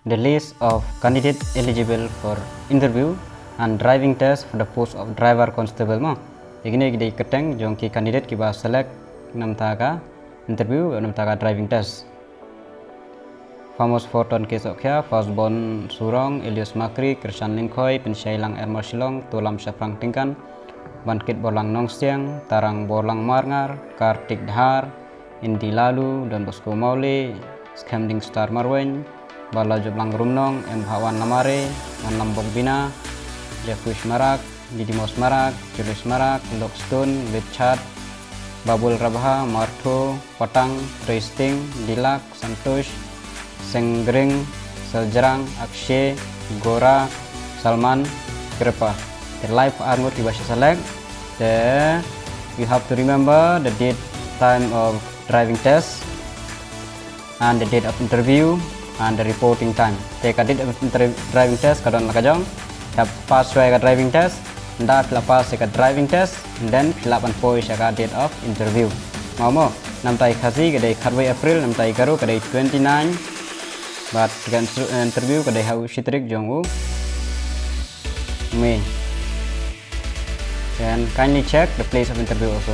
the list of candidates eligible for interview and driving test for the post of driver constable mo. Igini gidi keteng jong ki candidate ki ba select nam taga interview nam taga driving test. Famous Forton kesok kya Fasbon Surong, Elias Makri, Krishan Lingkhoy, Pensyailang Ermor Silong, Tulam Syafrang Tingkan, Bangkit Borlang Nongsiang, Tarang Borlang Marngar, Kartik Dhar, Indi Lalu, Don Bosco Maule, Skemding Star Marwen, Bala Joblang Rumnong, M. Hawan Lamare, Manlambong Bina, Jeffwish Marak, Didimos Marak, Julius Marak, Lockstone, Richard, Babul Rabha, Martho, Patang, Tristing, Dilak, Santosh, Senggring, Seljerang, Akshay, Gora, Salman, Kripa. The live armor di bahasa select. You have to remember the date, time of driving test, and the date of interview, and the reporting time. Take a date of driving test kadon lakajong. Have pass ka driving test, nda pass ka driving test, and then fill up and post ka date of interview. Mau mo, namtai khasi kadai kharway April, namtai karu kadai 29. But interview kadai hau shitrik jongu May. And kindly check the place of interview also.